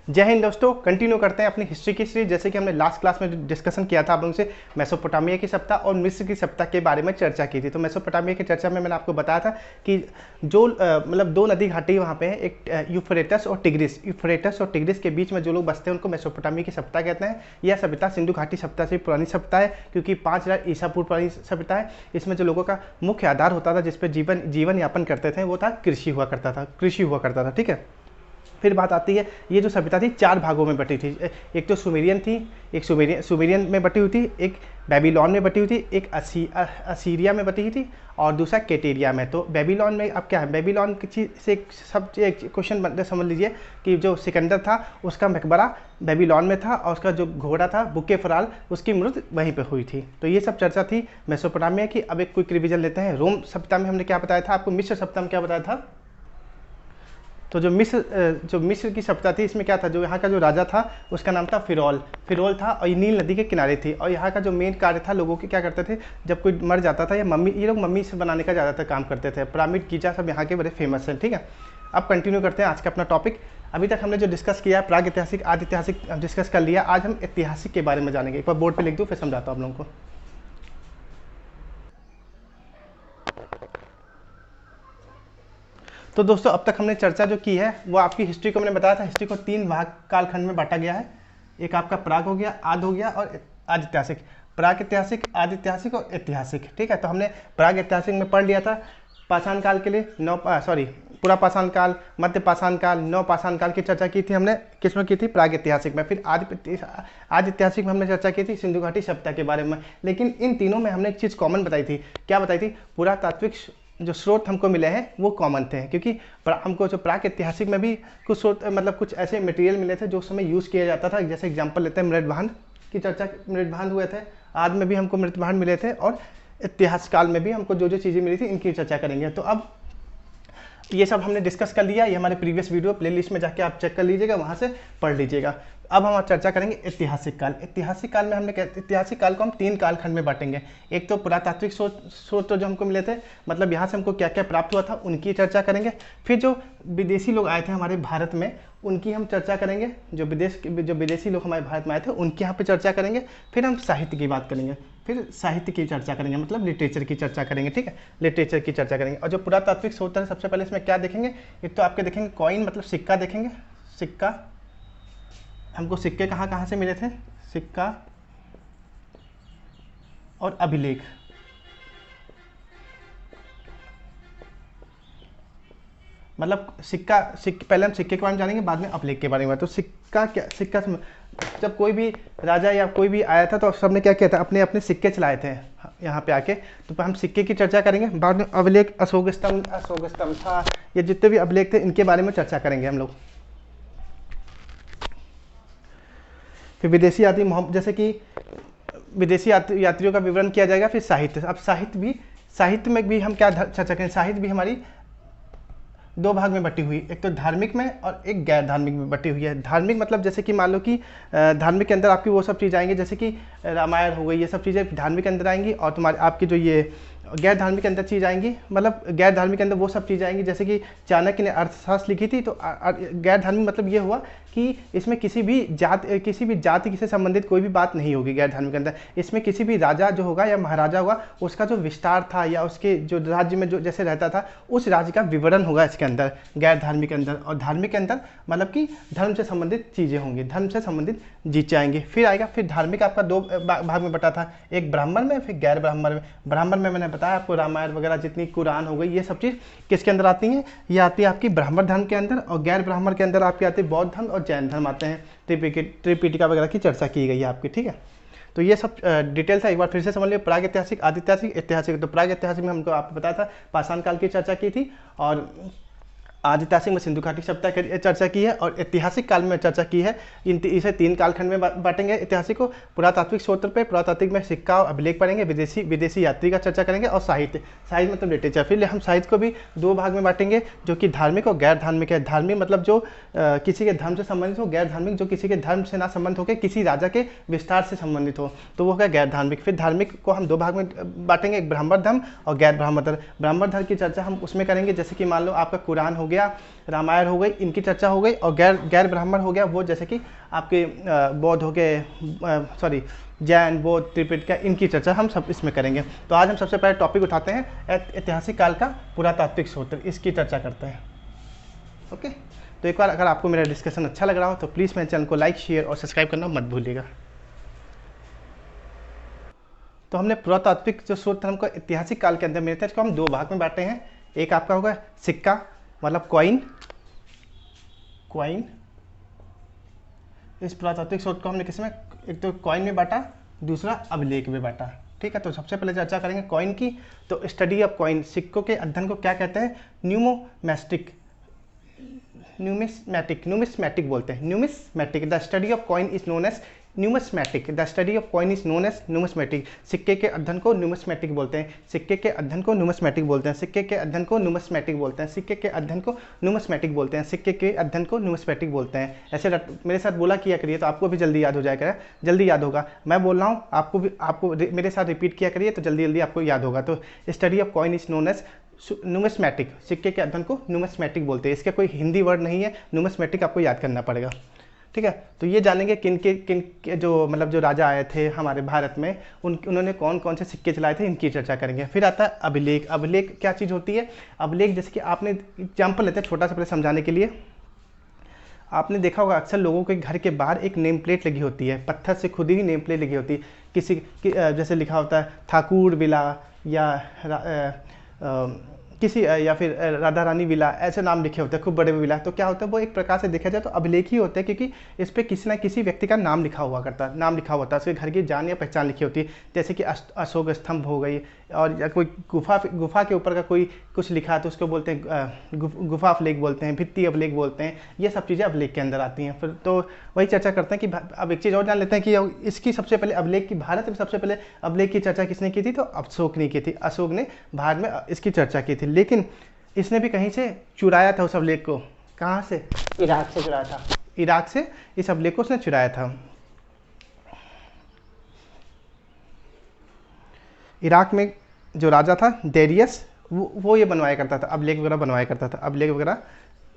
जय हिंद दोस्तों, कंटिन्यू करते हैं अपनी हिस्ट्री की सीरीज। जैसे कि हमने लास्ट क्लास में डिस्कशन किया था आप लोगों से मेसोपोटामिया की सभ्यता और मिस्र की सभ्यता के बारे में चर्चा की थी। तो मेसोपोटामिया की चर्चा में मैंने आपको बताया था कि जो मतलब दो नदी घाटी वहाँ पे हैं, एक यूफ्रेटस और टिग्रिस। यूफ्रेटस और टिग्रिस के बीच में जो लोग बसते हैं उनको मेसोपोटामिया की सभ्यता कहते हैं। यह सभ्यता सिंधु घाटी सभ्यता से पुरानी सभ्यता है, क्योंकि 5000 ईसा पूर्व पुरानी सभ्यता है। इसमें जो लोगों का मुख्य आधार होता था, जिसपे जीवन यापन करते थे, वो था कृषि हुआ करता था। ठीक है, फिर बात आती है, ये जो सभ्यता थी 4 भागों में बटी थी। एक तो सुमेरियन थी, एक सुमेरियन में बटी हुई थी, एक बेबीलोन में बटी हुई थी, एक असीरिया में बटी हुई थी और दूसरा केटेरिया में। तो बेबीलोन में अब क्या है, बेबीलोन की से सब क्वेश्चन समझ लीजिए कि जो सिकंदर था उसका मकबरा बेबीलोन में था और उसका जो घोड़ा था बुके फराल, उसकी मृत्यु वहीं पर हुई थी। तो ये सब चर्चा थी मेसोपोटामिया की। अब एक क्विक रिवीजन लेते हैं। रोम सभ्यता में हमने क्या बताया था आपको, मिस्र सभ्यता में क्या बताया था। तो जो मिस्र की सभ्यता थी, इसमें क्या था, जो यहाँ का जो राजा था उसका नाम था फिरौल था और ये नील नदी के किनारे थी। और यहाँ का जो मेन कार्य था, लोगों के क्या करते थे, जब कोई मर जाता था या ये लोग मम्मी से बनाने का ज़्यादातर काम करते थे। पिरामिड, गीजा सब यहाँ के बड़े फेमस हैं। ठीक है, अब कंटिन्यू करते हैं आज का अपना टॉपिक। अभी तक हमने जो डिस्कस किया है प्राग ऐतिहासिक, आदि ऐतिहासिक डिस्कस कर लिया। आज हम ऐतिहासिक के बारे में जानेंगे। एक बार बोर्ड पर लिख दूँ, फिर समझाता हूँ आप लोगों को। तो दोस्तों, अब तक हमने चर्चा जो की है वो आपकी हिस्ट्री को, मैंने बताया था हिस्ट्री को 3 भाग कालखंड में बांटा गया है। एक आपका प्राग हो गया, आद हो गया और आदि ऐतिहासिक। प्राग ऐतिहासिक, आदि ऐतिहासिक और ऐतिहासिक। ठीक है, तो हमने प्राग ऐतिहासिक में पढ़ लिया था पाषाण काल के लिए पूरा पाषाण काल, मध्य पाषाण काल, नव पाषाण काल की चर्चा की थी हमने। किसमें की थी, प्राग ऐतिहासिक में। फिर आदि ऐतिहासिक में हमने चर्चा की थी सिंधु घाटी सभ्यता के बारे में। लेकिन इन तीनों में हमने एक चीज़ कॉमन बताई थी। क्या बताई थी, पुरातात्विक जो स्रोत हमको मिले हैं वो कॉमन थे, क्योंकि हमको जो प्राक ऐतिहासिक में भी कुछ स्रोत मतलब कुछ ऐसे मटेरियल मिले थे जो उस समय यूज़ किया जाता था। जैसे एग्जांपल लेते हैं, मृतभांड की चर्चा, मृतभांड हुए थे, आदि में भी हमको मृतभांड मिले थे और इतिहास काल में भी हमको जो जो चीज़ें मिली थी इनकी चर्चा करेंगे। तो अब ये सब हमने डिस्कस कर लिया। ये हमारे प्रीवियस वीडियो प्लेलिस्ट में जाके आप चेक कर लीजिएगा, वहाँ से पढ़ लीजिएगा। अब हम चर्चा करेंगे ऐतिहासिक काल। ऐतिहासिक काल में हमने ऐतिहासिक काल को हम 3 कालखंड में बांटेंगे। एक तो पुरातात्विक स्रोत जो हमको मिले थे, मतलब यहाँ से हमको क्या क्या प्राप्त हुआ था, उनकी चर्चा करेंगे। फिर जो विदेशी लोग आए थे हमारे भारत में, उनकी हम चर्चा करेंगे। जो विदेशी लोग हमारे भारत में आए थे उनके यहाँ पे चर्चा करेंगे। फिर हम साहित्य की बात करेंगे, फिर साहित्य की चर्चा करेंगे, मतलब लिटरेचर की चर्चा करेंगे। ठीक है, लिटरेचर की चर्चा करेंगे। और जो पुरातात्विक स्रोत है, सबसे पहले इसमें क्या देखेंगे, एक तो आपके देखेंगे कॉइन, मतलब सिक्का देखेंगे। सिक्का, हमको सिक्के कहाँ कहाँ से मिले थे, सिक्का और अभिलेख। मतलब पहले हम सिक्के के बारे में जानेंगे, बाद में अभिलेख के बारे में। तो सिक्का जब कोई भी राजा या कोई भी आया था तो सबने क्या किया था, अपने अपने सिक्के चलाए थे यहाँ पे आके। तो हम सिक्के की चर्चा करेंगे, बाद में अभिलेख, अशोक स्तंभ था, ये जितने भी अभिलेख थे इनके बारे में चर्चा करेंगे हम लोग। फिर विदेशी यात्री, जैसे कि विदेशी यात्रियों का विवरण किया जाएगा। फिर साहित्य। अब साहित्य में भी हम क्या चर्चा करें, साहित्य भी हमारी 2 भाग में बटी हुई, एक तो धार्मिक में और एक गैर धार्मिक में बटी हुई है। धार्मिक मतलब जैसे कि मान लो कि धार्मिक के अंदर आपकी वो सब चीज़ आएंगी, जैसे कि रामायण हो गई, ये सब चीज़ें धार्मिक के अंदर आएंगी। और तुम्हारे आपकी जो ये गैर धार्मिक के अंदर चीज़ आएंगी, मतलब गैर धार्मिक के अंदर वो सब चीज़ें आएंगी जैसे कि चाणक्य ने अर्थशास्त्र लिखी थी। तो गैर धार्मिक मतलब ये हुआ कि इसमें किसी भी जाति से संबंधित कोई भी बात नहीं होगी गैर धार्मिक के अंदर। इसमें किसी भी राजा जो होगा या महाराजा होगा, उसका जो विस्तार था या उसके जो राज्य में जो जैसे रहता था, उस राज्य का विवरण होगा इसके अंदर, गैर धार्मिक के अंदर। और धार्मिक के अंदर मतलब कि धर्म से संबंधित चीज़ें होंगी, धर्म से संबंधित चीज़ें आएंगी। फिर आएगा, फिर धार्मिक आपका 2 भाग में बटा था, एक ब्राह्मण में, फिर गैर ब्राह्मण में। ब्राह्मण में मैंने बताया आपको, रामायण वगैरह जितनी कुरान हो गई, ये सब चीज़ किसके अंदर आती हैं, ये आती है आपकी ब्राह्मण धर्म के अंदर। और गैर ब्राह्मण के अंदर आपके आते हैं बौद्ध धर्म और जैन धर्म आते हैं। त्रिपिटिका वगैरह की चर्चा की गई है आपकी। ठीक है, तो ये सब डिटेल था, एक बार फिर से समझ लिया। प्राग ऐतिहासिक, आदि ऐतिहासिक, ऐतिहासिक। तो प्राग ऐतिहासिक में हमको आपको बताया था पाषाण काल की चर्चा की थी, और आदि ऐतिहासिक में सिंधु घाटी सभ्यता की चर्चा की है, और ऐतिहासिक काल में चर्चा की है। इसे 3 कालखंड में बांटेंगे ऐतिहासिक को। पुरातात्विक स्रोत पे, पुरातात्विक में सिक्का और अभिलेख पढ़ेंगे, विदेशी यात्री का चर्चा करेंगे, और साहित्य मतलब लिटरेचर। फिर हम साहित्य को भी 2 भाग में बांटेंगे, जो कि धार्मिक और गैर धार्मिक है। धार्मिक मतलब जो किसी के धर्म से संबंधित हो, गैर धार्मिक जो किसी के धर्म से ना संबंध होकर किसी राजा के विस्तार से संबंधित हो, तो वो होगा गैर धार्मिक। फिर धार्मिक को हम 2 भाग में बांटेंगे, एक ब्राह्मण धर्म और गैर ब्राह्मण धर्म। ब्राह्मण धर्म की चर्चा हम उसमें करेंगे, जैसे कि मान लो आपका कुरान हो गया, गया, रामायण हो गई, इनकी चर्चा हो गई, और गैर ब्राह्मण हो गया वो जैसे कि आपके बौद्ध हो गए, सॉरी जैन, बौद्ध, त्रिपिटका, इनकी चर्चा हम सब इसमें करेंगे। तो आज हम सबसे पहले टॉपिक उठाते हैं ऐतिहासिक काल का पुरातात्विक सूत्र, इसकी चर्चा करते हैं। ओके, तो एक बार अगर आपको मेरा डिस्कशन अच्छा लग रहा हो तो प्लीज़ मेरे चैनल को लाइक, शेयर और सब्सक्राइब करना मत भूलिएगा। तो हमने पुरातात्विक जो सूत्र हमको ऐतिहासिक काल के अंदर मिलते हैं, इसको हम दो भाग में बांटे हैं। एक आपका होगा सिक्का, मतलब कॉइन। इस पुरातात्विक सूत्र को हमने किसमें, एक तो कॉइन में बांटा, दूसरा अभिलेख में बांटा। ठीक है, तो सबसे पहले चर्चा करेंगे कॉइन की। तो स्टडी ऑफ कॉइन, सिक्कों के अध्ययन को क्या कहते हैं? न्यूमिस्मैटिक बोलते हैं। Numismatic, the study of coin is known as numismatic. The study of coin is known as numismatic. सिक्के के अध्ययन को न्यूमिस्मैटिक बोलते हैं। सिक्के के अध्ययन को न्यूमिस्मैटिक बोलते हैं। सिक्के के अध्ययन को न्यूमिस्मैटिक बोलते हैं। सिक्के के अध्ययन को न्यूमिस्मैटिक बोलते हैं। सिक्के के अध्ययन को न्यूमिस्मैटिक बोलते हैं। ऐसे मेरे साथ बोला किया करिए तो आपको भी जल्दी याद हो जाएगा, जल्दी याद होगा। मैं बोल रहा हूँ, आपको मेरे साथ रिपीट किया करिए तो जल्दी जल्दी आपको याद होगा। तो study of coin is known as numismatic. सिक्के के अध्ययन को न्यूमिस्मैटिक बोलते हैं। इसका कोई हिंदी वर्ड नहीं है, न्यूमिस्मैटिक आपको याद करना पड़ेगा। ठीक है, तो ये जानेंगे किन के जो मतलब जो राजा आए थे हमारे भारत में, उन्होंने कौन कौन से सिक्के चलाए थे, इनकी चर्चा करेंगे। फिर आता है अभिलेख। अभिलेख क्या चीज़ होती है? अभिलेख जैसे कि आपने एग्जाम्पल लेते हैं छोटा सा पहले समझाने के लिए। आपने देखा होगा अक्सर लोगों के घर के बाहर एक नेम प्लेट लगी होती है, पत्थर से खुदी हुई नेम प्लेट लगी होती है। जैसे लिखा होता है ठाकुर विला या या फिर राधा रानी विला, ऐसे नाम लिखे होते हैं, खूब बड़े विला। तो क्या होता है, वो एक प्रकार से देखा जाए तो अभिलेख ही होते हैं, क्योंकि इस पर किसी ना किसी व्यक्ति का नाम लिखा हुआ करता है, नाम लिखा होता है, उसके घर की जान या पहचान लिखी होती है। जैसे कि अशोक स्तंभ हो गई, और या कोई गुफा के ऊपर का कोई कुछ लिखा है तो उसको बोलते हैं गुफा अभिलेख बोलते हैं, भित्ति अभिलेख बोलते हैं। ये सब चीज़ें अभिलेख के अंदर आती हैं। फिर तो वही चर्चा करते हैं कि अब एक चीज़ और जान लेते हैं कि इसकी सबसे पहले अभिलेख की, भारत में सबसे पहले अभिलेख की चर्चा किसने की थी? तो अशोक ने की थी। अशोक ने भारत में इसकी चर्चा की थी, लेकिन इसने भी कहीं से चुराया था उस अभिलेख को। कहाँ से? इराक से चुराया था। इराक से इस अभिलेख को उसने चुराया था। इराक में जो राजा था डेरियस, वो ये बनवाया करता था, अभिलेख वगैरह बनवाया करता था, अभिलेख वगैरह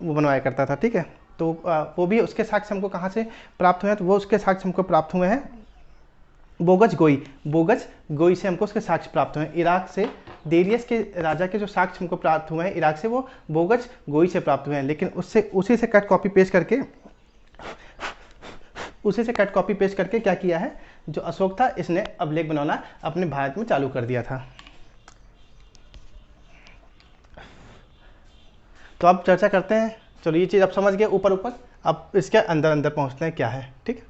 वो बनवाया करता था। ठीक है, तो वो भी उसके साक्ष्य हमको कहाँ से प्राप्त हुए हैं? तो वो उसके साक्ष्य हमको प्राप्त हुए हैं बोगज गोई से हमको उसके साक्ष्य प्राप्त हुए हैं। इराक से डेरियस के राजा के जो साक्ष्य हमको प्राप्त हुए हैं इराक से, वो बोगज गोई से प्राप्त हुए हैं। लेकिन उसी से कट कॉपी पेस्ट करके क्या किया है, जो अशोक था इसने अभिलेख बनाना अपने भारत में चालू कर दिया था। तो अब चर्चा करते हैं। चलो ये चीज़ आप समझ गए ऊपर, अब इसके अंदर पहुंचते हैं क्या है। ठीक,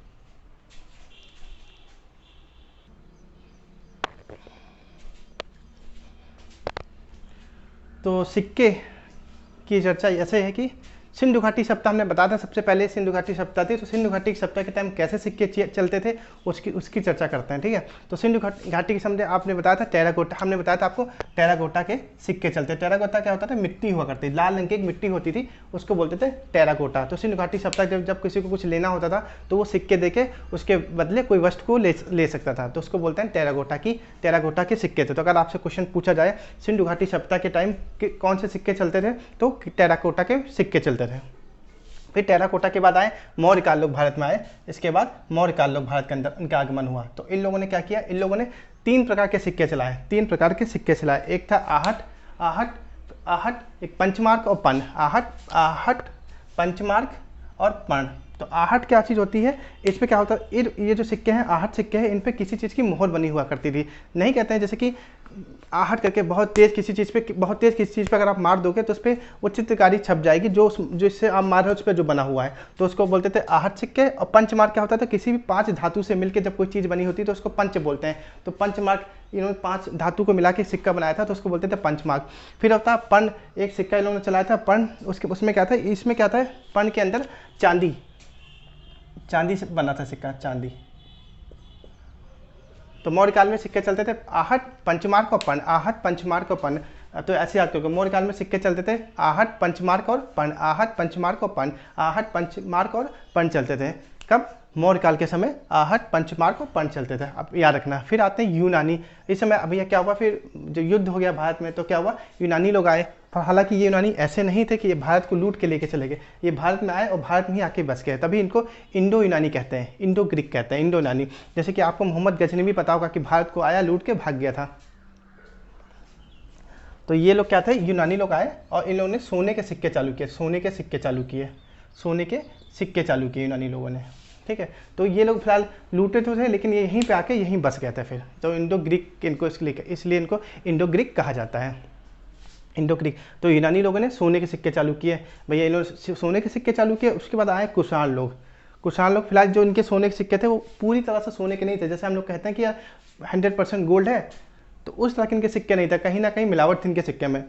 तो सिक्के की चर्चा ऐसे है कि सिंधु घाटी सप्ताह हमने बताया था, सबसे पहले सिंधु घाटी सप्ताह थी। तो सिंधु घाटी सप्ताह के टाइम कैसे सिक्के चलते थे उसकी चर्चा करते हैं। ठीक है, तो सिंधु घाटी के समय आपने बताया था टेराकोटा, हमने बताया था आपको टेराकोटा के सिक्के चलते। टेराकोटा क्या होता था? मिट्टी हुआ करती, लाल रंग की एक मिट्टी होती थी, उसको बोलते थे टेराकोटा। तो सिंधु घाटी सप्ताह जब किसी को कुछ लेना होता था तो वो सिक्के देके उसके बदले कोई वस्तु को ले सकता था, तो उसको बोलते हैं टेराकोटा के सिक्के थे। तो अगर आपसे क्वेश्चन पूछा जाए सिंधु घाटी सप्ताह के टाइम कौन से सिक्के चलते थे, तो टेराकोटा के सिक्के चलते थे। फिर टेराकोटा के बाद आए मौर्यकाल लोग भारत में आए। इसके बाद मौर्यकाल लोग भारत के अंदर उनका आगमन हुआ। तो इन लोगों ने क्या किया, इन लोगों ने तीन प्रकार के सिक्के चलाए। एक था आहट, एक पंचमार्क और पर्ण। आहट, पंचमार्क और पर्ण। तो आहट क्या चीज़ होती है, इस पे क्या होता है, ये जो सिक्के हैं आहट सिक्के हैं, इन पे किसी चीज़ की मोहर बनी हुआ करती थी। नहीं कहते हैं जैसे कि आहट करके बहुत तेज़ किसी चीज़ पे अगर आप मार दोगे तो उस पर वो चित्रकारी छप जाएगी, जो जिससे आप मार रहे हो उस पर जो बना हुआ है, तो उसको बोलते थे आहट सिक्के। और पंचमार्क क्या होता था, किसी भी 5 धातु से मिलकर जब कोई चीज़ बनी होती है तो उसको पंच बोलते हैं। तो पंचमार्क इन्होंने 5 धातु को मिला के सिक्का बनाया था, तो उसको बोलते थे पंचमार्क। फिर होता है पर्ण, एक सिक्का इन्होंने चलाया था पर्ण। उसमें क्या था, इसमें क्या था, पर्ण के अंदर चांदी से बना था सिक्का, चांदी। तो मौर्य काल में सिक्के चलते थे आहट, पंचमार्क और पर्ण। आहट, पंचमार्क और पर्ण। तो ऐसे याद करोगे, मौर्य काल में सिक्के चलते थे आहट, पंचमार्क और पर्ण। आहट, पंचमार्क और पर्ण। आहट, पंचमार्क और पर्ण चलते थे। कब? मौर्य काल के समय आहट, पंचमार्क और पर्ण चलते थे। अब याद रखना। फिर आते हैं यूनानी। इस समय अभी क्या हुआ, फिर जो युद्ध हो गया भारत में, तो क्या हुआ, यूनानी लोग आए हालांकि ये यूनानी ऐसे नहीं थे कि ये भारत को लूट के लेके चले गए, ये भारत में आए और भारत में ही आके बस गए, तभी इनको इंडो यूनानी कहते हैं, इंडो ग्रीक कहते हैं, इंडो यूनानी। जैसे कि आपको मोहम्मद गजनवी पता होगा कि भारत को आया, लूट के भाग गया था। तो ये लोग क्या थे, यूनानी लोग आए और इन लोगों ने सोने के सिक्के चालू किए, सोने के सिक्के चालू किए, सोने के सिक्के चालू किए यूनानी लोगों ने, ठीक है। तो ये लोग फिलहाल लूटे तो थे, लेकिन ये यहीं पे आके यहीं बस गए थे फिर। तो इंडो ग्रीक इनको इसलिए इनको इंडो ग्रीक कहा जाता है, इंडो ग्रीक। तो यूनानी लोगों ने सोने के सिक्के चालू किए, भैया इन लोगों सोने के सिक्के चालू किए। उसके बाद आए कुषाण लोग। कुषाण लोग फिलहाल जो इनके सोने के सिक्के थे वो पूरी तरह से सोने के नहीं थे, जैसे हम लोग कहते हैं कि यार 100% गोल्ड है, तो उस तरह के इनके सिक्के नहीं थे, कहीं ना कहीं मिलावट थी इनके सिक्के में।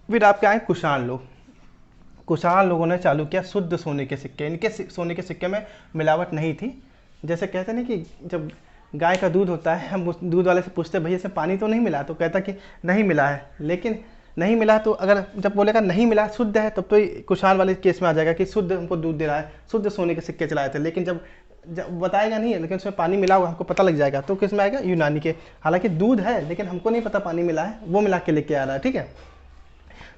फिर आपके आए कुषाण लोग। कुषाण लोगों ने चालू किया शुद्ध सोने के सिक्के, इनके सोने के सिक्के में मिलावट नहीं थी। जैसे कहते हैं ना कि जब गाय का दूध होता है, हम उस दूध वाले से पूछते भैया इसमें पानी तो नहीं मिला, तो कहता कि नहीं मिला है। लेकिन नहीं मिला तो अगर जब बोलेगा नहीं मिला शुद्ध है, तब तो कुषाण वाले केस में आ जाएगा कि शुद्ध हमको दूध दे रहा है, शुद्ध सोने के सिक्के चलाए थे। लेकिन जब बताएगा नहीं है, लेकिन उसमें पानी मिला हुआ हमको पता लग जाएगा, तो किस में आएगा, यूनानी के। हालांकि दूध है लेकिन हमको नहीं पता पानी मिला है, वो मिला के लेके आ रहा है, ठीक है।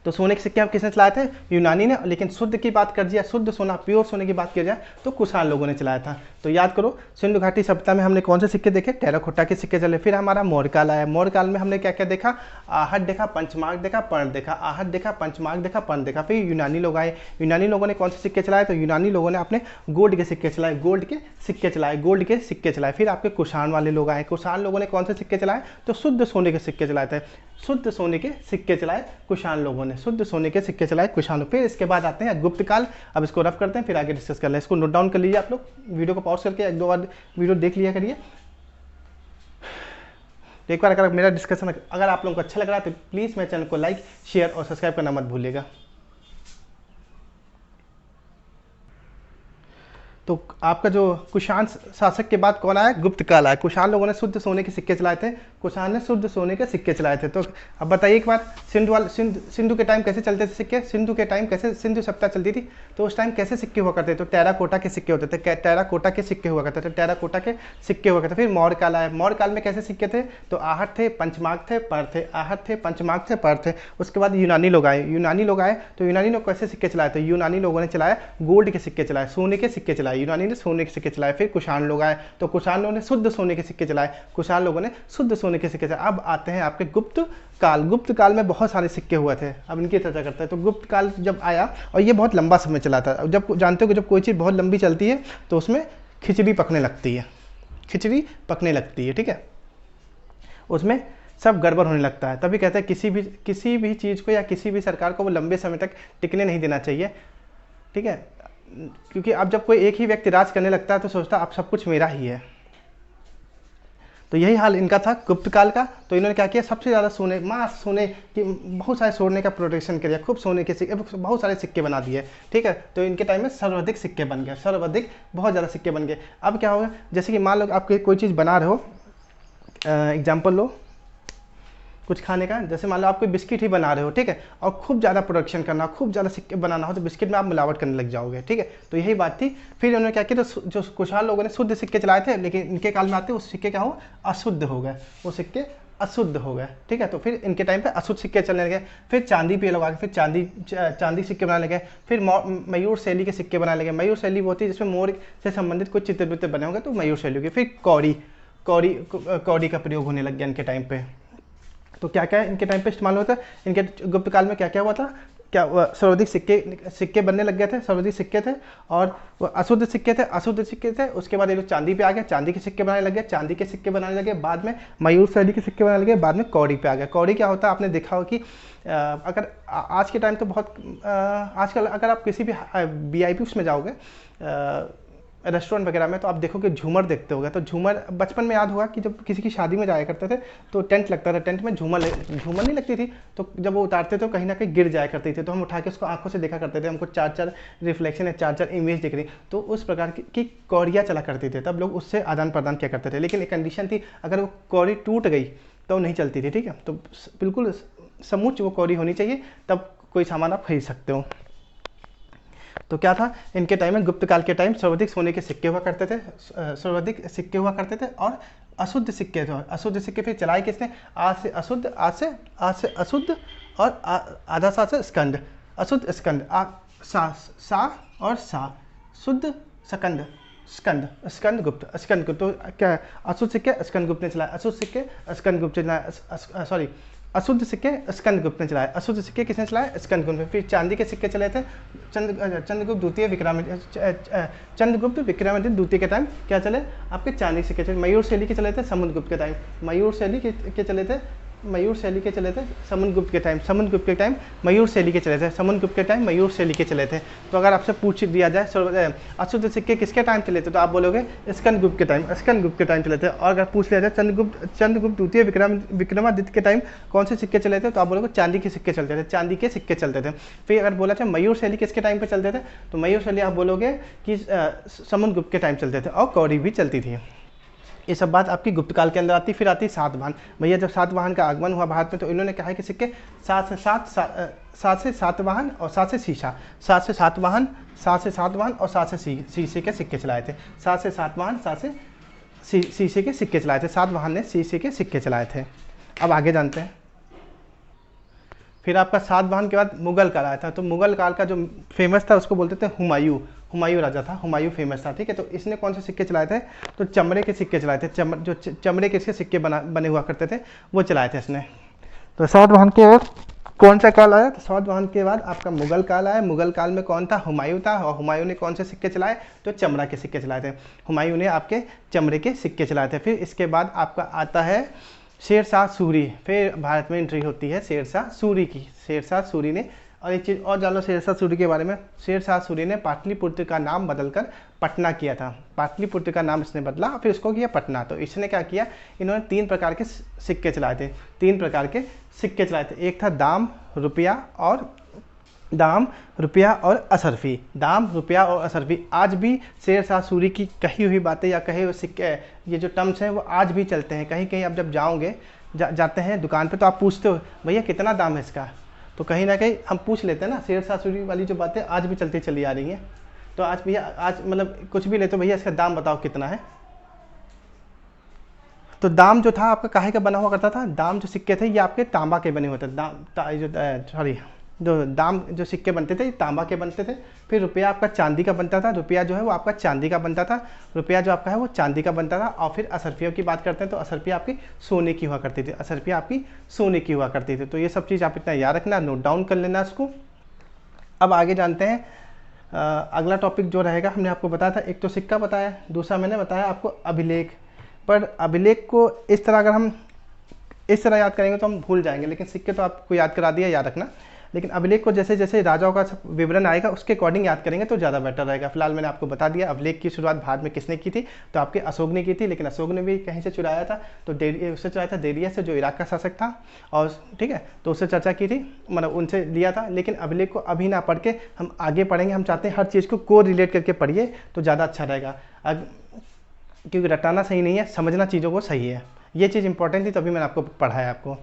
तो सोने के सिक्के हम किसने चलाए थे, यूनानी ने। लेकिन शुद्ध की बात कर दिया, शुद्ध सोना, प्योर सोने की बात की जाए तो कुषाण लोगों ने चलाया था। तो याद करो, सिंधु घाटी सभ्यता में हमने कौन से सिक्के देखे, टेराकोटा के सिक्के चले। फिर हमारा मौर्य काल आया, मौर्य काल में हमने क्या क्या देखा, आहट देखा, पंचमार्क देखा, पर्ण देखा, आहट देखा, पंचमार्क देखा, पर्ण देखा। फिर यूनानी लोग आए, यूनानी लोगों ने कौन से सिक्के चलाए, तो यूनानी लोगों ने अपने गोल्ड के सिक्के चलाए, गोल्ड के सिक्के चलाए, गोल्ड के सिक्के चलाए। फिर आपके कुषाण वाले लोग आए, कुषाण लोगों ने कौन से सिक्के चलाए, तो शुद्ध सोने के सिक्के चलाए थे, शुद्ध सोने के सिक्के चलाए कुषाण लोगों ने, शुद्ध सोने के सिक्के चलाए कुषाण। फिर इसके बाद आते हैं गुप्त काल। अब इसको रफ करते हैं, फिर आगे डिस्कस कर लें। इसको नोट डाउन कर लीजिए आप लोग, वीडियो को पॉज करके एक दो बार वीडियो देख लिया करिए। तो एक बार अगर मेरा डिस्कशन अगर आप लोगों को अच्छा लग रहा है तो प्लीज़ मेरे चैनल को लाइक, शेयर और सब्सक्राइब करना मत भूलिएगा। तो आपका जो कुषाण शासक के बाद कौन आया, गुप्त काल आया। कुषाण लोगों ने शुद्ध सोने के सिक्के चलाए थे, कुषाण ने शुद्ध सोने के सिक्के चलाए थे। तो अब बताइए एक बार, सिंधु के टाइम कैसे चलते थे सिक्के, सिंधु के टाइम कैसे सिंधु सभ्यता चलती थी, तो उस टाइम कैसे सिक्के हुआ करते थे, तो टेराकोटा के सिक्के होते थे, टेराकोटा के सिक्के हुआ करते थे, टेराकोटा के सिक्के हुआ करते थे। फिर मौर्य काल आया, मौर्य काल में कैसे सिक्के थे, तो आहट थे, पंचमार्क थे, पर्ण थे, आहट थे, पंचमार्क थे, पर्ण थे। उसके बाद यूनानी लोग आए, यूनानी लोग आए तो यूनानी लोग कैसे सिक्के चलाए थे, यूनानी लोगों ने चलाया गोल्ड के सिक्के चलाए, सोने के सिक्के चलाए, यूनानी ने सोने के सिक्के चलाए। फिर कुषाण लोग आए तो कुषाण लोगों ने शुद्ध सोने के सिक्के चलाए, कुषाण लोगों ने शुद्ध सोने के सिक्के चलाए। अब आते हैं आपके गुप्त काल। गुप्त काल में बहुत सारे सिक्के हुए थे, अब इनकी चर्चा करते हैं। तो गुप्त काल जब आया और ये बहुत लंबा समय चला था। जब जानते हो कि जब कोई चीज़ बहुत लंबी चलती है तो उसमें खिचड़ी पकने लगती है, खिचड़ी पकने लगती है, ठीक है, उसमें सब गड़बड़ होने लगता है। तभी कहते हैं किसी भी चीज़ को या किसी भी सरकार को वो लंबे समय तक टिकने नहीं देना चाहिए, ठीक है। क्योंकि अब जब कोई एक ही व्यक्ति राज करने लगता है तो सोचता है अब सब कुछ मेरा ही है। तो यही हाल इनका था गुप्त काल का। तो इन्होंने क्या किया, सबसे ज़्यादा सोने, मास सोने की, बहुत सारे सोने का प्रोटेक्शन किया, खूब सोने के सिक्के, बहुत सारे सिक्के बना दिए, ठीक है। तो इनके टाइम में सर्वाधिक सिक्के बन गए, सर्वाधिक बहुत ज़्यादा सिक्के बन गए। अब क्या होगा, जैसे कि मान लो आप कोई चीज़ बना रहे हो, एग्जाम्पल लो कुछ खाने का, जैसे मान लो आप कोई बिस्किट ही बना रहे हो, ठीक है, और खूब ज़्यादा प्रोडक्शन करना, खूब ज़्यादा सिक्के बनाना हो तो बिस्किट में आप मिलावट करने लग जाओगे, ठीक है। तो यही बात थी। फिर उन्होंने क्या किया, तो जो कुषाण लोगों ने शुद्ध सिक्के चलाए थे, लेकिन इनके काल में आते वो सिक्के क्या हो, अशुद्ध हो गए, वो सिक्के अशुद्ध हो गए, ठीक है। तो फिर इनके टाइम पे अशुद्ध सिक्के चलने लगे। फिर चांदी पे लगा के फिर चांदी सिक्के बनाने लगे। फिर मयूर शैली के सिक्के बनाने लगे। मयूर शैली वो होती है जिसमें मोर से संबंधित कुछ चित्र वित्र बने होंगे, तो मयूर शैली की। फिर कौड़ी का प्रयोग होने लग गया इनके टाइम पे। तो क्या क्या इनके टाइम पे इस्तेमाल होता है, इनके गुप्त काल में क्या क्या हुआ था, क्या सर्वाधिक सिक्के बनने लग गए थे, सर्वाधिक सिक्के थे, और अशुद्ध सिक्के थे। उसके बाद ये लोग चांदी पे आ गए, चांदी के सिक्के बनाने लगे, चांदी के सिक्के बनाने लगे। बाद में मयूर शैली के सिक्के बनाने लगे, बाद में कौड़ी पे आ गए। कौड़ी क्या होता है, आपने देखा हो कि अगर आज के टाइम तो बहुत आजकल अगर आप किसी भी VIP उसमें जाओगे, रेस्टोरेंट वगैरह में, तो आप देखोगे झूमर देखते होगे। तो झूमर बचपन में याद होगा कि जब किसी की शादी में जाया करते थे तो टेंट लगता था, टेंट में झूमर नहीं लगती थी, तो जब वो उतारते तो कहीं ना कहीं गिर जाया करती थी, तो हम उठा के उसको आंखों से देखा करते थे, हमको 4-4 रिफ्लेक्शन है, 4-4 इमेज दिख रही। तो उस प्रकार की कौड़ियाँ चला करती थी, तब लोग उससे आदान प्रदान किया करते थे। लेकिन एक कंडीशन थी, अगर वो कौड़ी टूट गई तो नहीं चलती थी, ठीक है। तो बिल्कुल समुच्च वो कौड़ी होनी चाहिए, तब कोई सामान आप खरीद सकते हो। तो क्या था, इनके टाइम में गुप्त काल के टाइम सर्वाधिक सोने के सिक्के हुआ करते थे, सर्वाधिक सिक्के हुआ करते थे, और अशुद्ध सिक्के थे। अशुद्ध सिक्के फिर चलाए किसने, आज से अशुद्ध और आधा सा से स्कंद, अशुद्ध स्कंद, सा और सा, शुद्ध स्कंद, स्कंद, स्कंद गुप्त, स्कंद गुप्त। तो क्या है, अशुद्ध सिक्के स्कंद गुप्त ने चलाए, अशुद्ध सिक्के स्कंद गुप्त ने चलाए, सॉरी अशुद्ध सिक्के स्कंद गुप्त ने चलाए, अशुद्ध सिक्के किसने चलाए, स्कंद गुप्त। फिर चांदी के सिक्के चले थे चंद्रगुप्त द्वितीय चंद्रगुप्त विक्रमादित्य द्वितीय के टाइम क्या चले, आपके चांदी के सिक्के चले। मयूर शैली के चले थे समुद्रगुप्त के टाइम, मयूर शैली के चले थे, मयूर शैली के चले थे समुद्रगुप्त के टाइम, समुद्रगुप्त के टाइम मयूर शैली के चले थे, समुद्रगुप्त के टाइम मयूर शैली के चले थे। तो अगर आपसे पूछ दिया जाए अशुद्ध सिक्के किसके टाइम चले थे, तो आप बोलोगे स्कंदगुप्त के टाइम, स्कंदगुप्त के टाइम चले थे। और अगर पूछ लिया जाए चंद्रगुप्त द्वितीय विक्रमादित्य के टाइम कौन से सिक्के चले थे, तो आप बोलोगे चांदी के सिक्के चलते थे, चांदी के सिक्के चलते थे। फिर अगर बोला जाए मयूर शैली किसके टाइम पर चलते थे, तो मयूर शैली आप बोलोगे कि समुद्रगुप्त के टाइम चलते थे, और कौड़ी भी चलती थी। ये सब बात आपकी गुप्त काल के अंदर आती। फिर आती सातवाहन। भैया जब सातवाहन का आगमन हुआ भारत में, तो इन्होंने कहा है कि सिक्के सात से सातवाहन और सात से शीशा, सात से सातवाहन और सात से शीशे के सिक्के चलाए थे, सात से सातवाहन, सात से शीशे के सिक्के चलाए थे, सातवाहन ने शीशे के सिक्के चलाए थे। अब आगे जानते हैं। फिर आपका सातवाहन के बाद मुगल काल आया था। तो मुगल काल का जो फेमस था उसको बोलते थे हुमायूं, हुमायूं राजा था, हुमायूं फेमस था, ठीक है। तो इसने कौन से सिक्के चलाए थे, तो चमड़े के सिक्के चलाए थे, जो चमड़े के इसके सिक्के बने हुआ करते थे वो चलाए थे इसने। तो सातवाहन के बाद कौन सा काल आया, तो सातवाहन के बाद आपका मुगल काल आया। मुगल काल में कौन था, हुमायूं था, और हुमायूं ने कौन से सिक्के चलाए, तो चमड़ा के सिक्के चलाए थे, हुमायूं ने आपके चमड़े के सिक्के चलाए थे। फिर इसके बाद आपका आता है शेरशाह सूरी। फिर भारत में एंट्री होती है शेरशाह सूरी की, शेरशाह सूरी ने। और एक चीज़ और जान लो शेरशाह सूरी के बारे में, शेरशाह सूरी ने पाटलिपुत्र का नाम बदलकर पटना किया था, पाटलिपुत्र का नाम इसने बदला, फिर उसको किया पटना। तो इसने क्या किया, इन्होंने 3 प्रकार के सिक्के चलाए थे, 3 प्रकार के सिक्के चलाए थे। एक था दाम, रुपया और असरफी, दाम, रुपया और असरफी। आज भी शेरशाह सूरी की कही हुई बातें या कहे हुए सिक्के, ये जो टर्म्स हैं वो आज भी चलते हैं। कहीं कहीं आप जब जाओगे जाते हैं दुकान पे, तो आप पूछते हो भैया कितना दाम है इसका, तो कहीं ना कहीं हम पूछ लेते हैं ना। शेरशाह सूरी वाली जो बातें आज भी चलती चली आ रही हैं। तो आज भैया, आज मतलब कुछ भी लेते हो, भैया इसका दाम बताओ कितना है। तो दाम जो था आपका काहे का बना हुआ करता था, दाम जो सिक्के थे ये आपके तांबा के बने होते थे, दाम जो सिक्के बनते थे तांबा के बनते थे। फिर रुपया आपका चांदी का बनता था, रुपया जो है वो आपका चांदी का बनता था, रुपया जो आपका है वो चांदी का बनता था। और फिर असरफियों की बात करते हैं तो असरफिया आपकी सोने की हुआ करती थी, असरफिया आपकी सोने की हुआ करती थी। तो ये सब चीज़ आप इतना याद रखना, नोट डाउन कर लेना इसको। अब आगे जानते हैं अगला टॉपिक जो रहेगा। हमने आपको बताया था, एक तो सिक्का बताया, दूसरा मैंने बताया आपको अभिलेख। पर अभिलेख को इस तरह अगर हम इस तरह याद करेंगे तो हम भूल जाएंगे, लेकिन सिक्के तो आपको याद करा दिया, याद रखना। लेकिन अभिलेख को जैसे जैसे राजाओं का विवरण आएगा उसके अकॉर्डिंग याद करेंगे तो ज़्यादा बेटर रहेगा। फिलहाल मैंने आपको बता दिया अभिलेख की शुरुआत भारत में किसने की थी, तो आपके अशोक ने की थी, लेकिन अशोक ने भी कहीं से चुराया था, तो उससे चुराया था देरिया से, जो इराक का शासक था। और ठीक है, तो उससे चर्चा की थी, मतलब उनसे लिया था। लेकिन अभिलेख को अभी ना पढ़ के हम आगे पढ़ेंगे। हम चाहते हैं हर चीज़ को रिलेट करके पढ़िए तो ज़्यादा अच्छा रहेगा, क्योंकि रटाना सही नहीं है, समझना चीज़ों को सही है। ये चीज़ इंपॉर्टेंट थी, तभी मैंने आपको पढ़ाया। आपको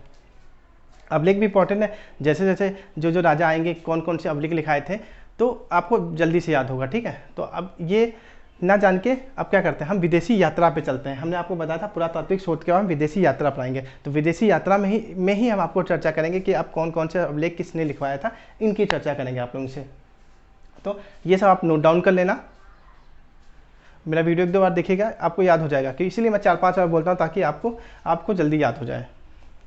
अभिलेख भी इंपॉर्टेंट है, जैसे जैसे जो राजा आएंगे कौन कौन से अभिलेख लिखाए थे तो आपको जल्दी से याद होगा, ठीक है। तो अब ये ना जान के अब क्या करते हैं, हम विदेशी यात्रा पे चलते हैं। हमने आपको बताया था पुरातात्विक शोध के बाद हम विदेशी यात्रा पढ़ाएंगे, तो विदेशी यात्रा में ही हम आपको चर्चा करेंगे कि अब कौन कौन से अभिलेख किसने लिखवाया था, इनकी चर्चा करेंगे आप लोगों से। तो ये सब आप नोट डाउन कर लेना, मेरा वीडियो 1-2 बार देखिएगा, आपको याद हो जाएगा। कि इसीलिए मैं 4-5 बार बोलता हूँ ताकि आपको जल्दी याद हो जाए,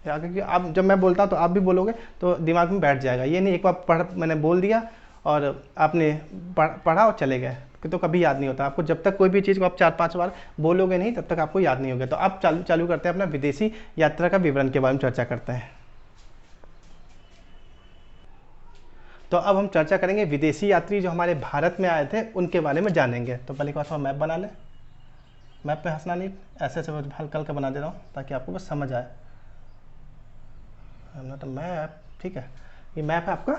क्योंकि आप जब मैं बोलता हूँ तो आप भी बोलोगे तो दिमाग में बैठ जाएगा। ये नहीं एक बार मैंने बोल दिया और आपने पढ़ा और चले गए तो कभी याद नहीं होता आपको। जब तक कोई भी चीज़ को आप 4-5 बार बोलोगे नहीं तब तक आपको याद नहीं होगा। तो आप चालू करते हैं अपना विदेशी यात्रा का विवरण के बारे में चर्चा करते हैं। तो अब हम चर्चा करेंगे विदेशी यात्री जो हमारे भारत में आए थे उनके बारे में जानेंगे। तो पहले एक बार मैप बना लें, मैप पे हंसना नहीं, ऐसे ऐसे हल्का हल्का बना दे रहा हूँ ताकि आपको बस समझ आए। तो मैप, ठीक है, ये मैप है आपका।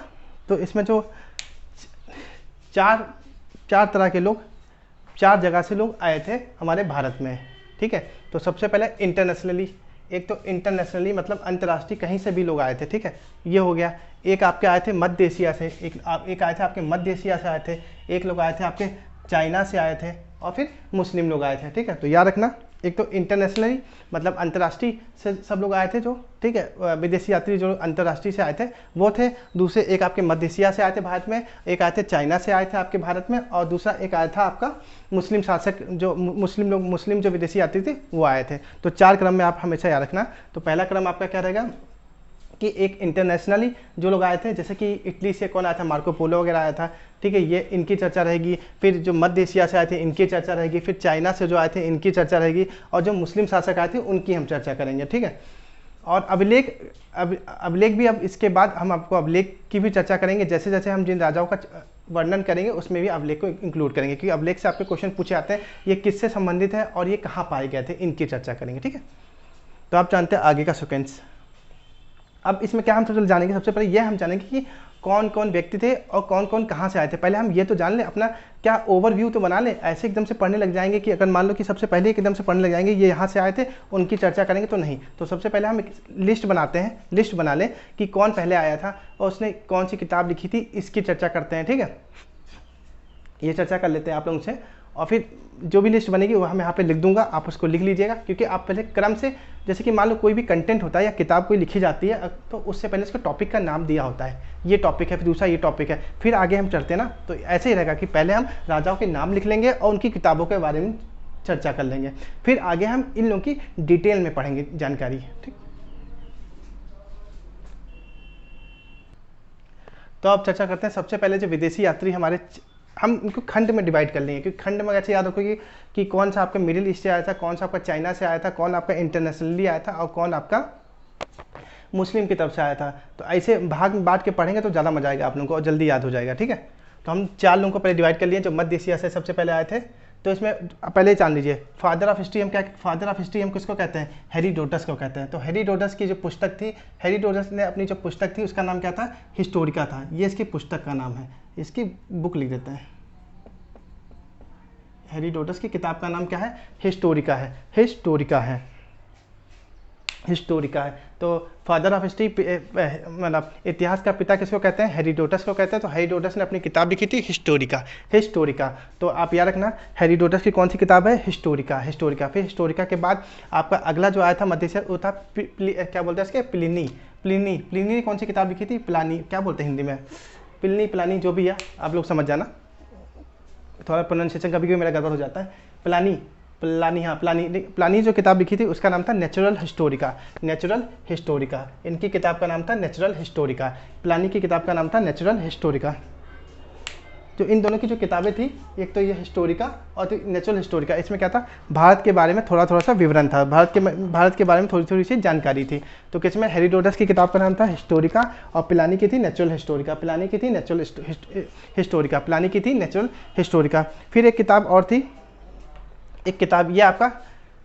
तो इसमें जो चार तरह के लोग, 4 जगह से लोग आए थे हमारे भारत में, ठीक है। तो सबसे पहले इंटरनेशनली, एक तो इंटरनेशनली मतलब अंतर्राष्ट्रीय कहीं से भी लोग आए थे, ठीक है, ये हो गया। एक आपके आए थे मध्य एशिया से, एक आए थे आपके मध्य एशिया से आए थे, एक लोग आए थे आपके चाइना से आए थे, और फिर मुस्लिम लोग आए थे, ठीक है। तो याद रखना एक तो इंटरनेशनली मतलब अंतर्राष्ट्रीय से सब लोग आए थे जो, ठीक है, विदेशी यात्री जो अंतर्राष्ट्रीय से आए थे वो थे। दूसरे एक आपके मध्य एशिया से आए थे भारत में, एक आए थे चाइना से आए थे आपके भारत में, और दूसरा एक आया था आपका मुस्लिम शासक जो मुस्लिम जो विदेशी यात्री थे वो आए थे। तो 4 क्रम में आप हमेशा याद रखना। तो पहला क्रम आपका क्या रहेगा कि एक इंटरनेशनली जो लोग आए थे, जैसे कि इटली से कौन आया था, मार्को पोलो वगैरह आया था, ठीक है, ये इनकी चर्चा रहेगी। फिर जो मध्य एशिया से आए थे इनकी चर्चा रहेगी। फिर चाइना से जो आए थे इनकी चर्चा रहेगी। और जो मुस्लिम शासक आए थे उनकी हम चर्चा करेंगे, ठीक है। और अभिलेख भी, अब इसके बाद हम आपको अभिलेख की भी चर्चा करेंगे। जैसे जैसे हम जिन राजाओं का वर्णन करेंगे उसमें भी अभिलेख को इंक्लूड करेंगे, क्योंकि अभिलेख से आपके क्वेश्चन पूछे आते हैं, ये किससे संबंधित है और ये कहाँ पाए गए थे, इनकी चर्चा करेंगे, ठीक है। तो आप जानते हैं आगे का सिक्वेंस। अब इसमें क्या हम सबसे जानेंगे, सबसे पहले ये हम जानेंगे कि कौन कौन व्यक्ति थे और कौन कौन कहाँ से आए थे। पहले हम ये तो जान लें, अपना क्या ओवरव्यू तो बना लें। ऐसे एकदम से पढ़ने लग जाएंगे कि अगर मान लो कि सबसे पहले एकदम से पढ़ने लग जाएंगे ये यहाँ से आए थे उनकी चर्चा करेंगे, तो नहीं। तो सबसे पहले हम एक लिस्ट बनाते हैं, लिस्ट बना लें कि कौन पहले आया था और उसने कौन सी किताब लिखी थी, इसकी चर्चा करते हैं, ठीक है। ये चर्चा कर लेते हैं आप लोगों से, और फिर जो भी लिस्ट बनेगी वो हम यहाँ पे लिख दूंगा, आप उसको लिख लीजिएगा। क्योंकि आप पहले क्रम से, जैसे कि मान लो कोई भी कंटेंट होता है या किताब कोई लिखी जाती है तो उससे पहले इसका टॉपिक का नाम दिया होता है, ये टॉपिक है, फिर दूसरा ये टॉपिक है, फिर आगे हम चलते हैं ना। तो ऐसे ही रहेगा कि पहले हम राजाओं के नाम लिख लेंगे और उनकी किताबों के बारे में चर्चा कर लेंगे, फिर आगे हम इन लोगों की डिटेल में पढ़ेंगे जानकारी, ठीक। तो अब चर्चा करते हैं। सबसे पहले जो विदेशी यात्री हमारे, हम इनको खंड में डिवाइड कर लेंगे, क्योंकि खंड में ऐसे याद रखोगे कि कौन सा आपका मिडिल ईस्ट से आया था, कौन सा आपका चाइना से आया था, कौन आपका इंटरनेशनली आया था और कौन आपका मुस्लिम की तरफ से आया था। तो ऐसे भाग में बांट के पढ़ेंगे तो ज़्यादा मजा आएगा आप लोगों को और जल्दी याद हो जाएगा, ठीक है। तो हम 4 लोगों को पहले डिवाइड कर लिए जो मध्य एशिया से सबसे पहले आए थे। तो इसमें पहले ही जान लीजिए, फादर ऑफ हिस्ट्री हम क्या, फादर ऑफ हिस्ट्री हम किसको कहते हैं, हेरोडोटस को कहते हैं। तो हेरोडोटस की जो पुस्तक थी, हेरोडोटस ने अपनी जो पुस्तक थी उसका नाम क्या था, हिस्टोरिका था। ये इसकी पुस्तक का नाम है, इसकी बुक लिख देते हैं। हेरोडोटस की किताब का नाम क्या है, हिस्टोरिका है, हिस्टोरिका है, हिस्टोरिका है। तो फादर ऑफ हिस्ट्री मतलब इतिहास का पिता किसको कहते हैं, हेरोडोटस को कहते हैं। तो हेरोडोटस ने अपनी किताब लिखी थी हिस्टोरिका, हिस्टोरिका। तो आप याद रखना हेरोडोटस की कौन सी किताब है, हिस्टोरिका, हिस्टोरिका। फिर हिस्टोरिका के बाद आपका अगला जो आया था मध्य से, वो था क्या बोलते हैं इसके, प्लिनी, प्लिनी, प्लिनी ने कौन सी किताब लिखी थी, प्लानी, क्या बोलते हैं हिंदी में, प्लिनी, प्लानी, जो भी है आप लोग समझ जाना, थोड़ा प्रोनाउंसिएशन कभी कभी मेरा गड़बड़ हो जाता है। प्लानी, प्लानी, हाँ प्लानी, प्लानी जो किताब लिखी थी उसका नाम था नेचुरल हिस्टोरिका, नेचुरल हिस्टोरिका। इनकी किताब का नाम था नेचुरल हिस्टोरिका, प्लानी की किताब का नाम था नेचुरल हिस्टोरिका। जो इन दोनों की जो किताबें थी, एक तो ये हिस्टोरिका और तो नेचुरल हिस्टोरिका, इसमें क्या था, भारत के बारे में थोड़ा थोड़ा सा विवरण था, भारत के बारे में थोड़ी थोड़ी सी जानकारी थी। तो किसमें, हेरोडोटस की किताब का नाम था हिस्टोरिका और प्लानी की थी नेचुरल हिस्टोरिका, प्लानी की थी नेचुरल हिस्टोरिका, प्लानी की थी नेचुरल हिस्टोरिका। फिर एक किताब और थी, एक किताब ये आपका,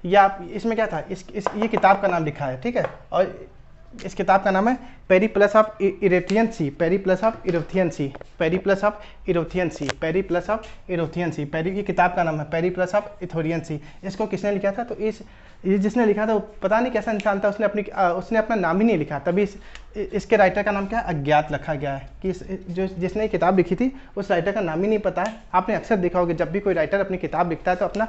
ये आप इसमें क्या था, ये किताब का नाम लिखा है, ठीक है। और इस किताब का नाम है Periplus of Erythraean sea, Periplus of Erythraean sea, Periplus of Erythraean sea, Periplus of Erythraean sea, ये किताब का नाम है पेरिप्लस ऑफ इथोरियन सी। इसको किसने लिखा था, तो ये जिसने लिखा था वो पता नहीं कैसा इंसान था, उसने अपना नाम ही नहीं लिखा, तभी इसके राइटर का नाम क्या है, अज्ञात रखा गया है। कि जिसने किताब लिखी थी उस राइटर का नाम ही नहीं पता है। आपने अक्सर देखा होगा जब भी कोई राइटर अपनी किताब लिखता है तो अपना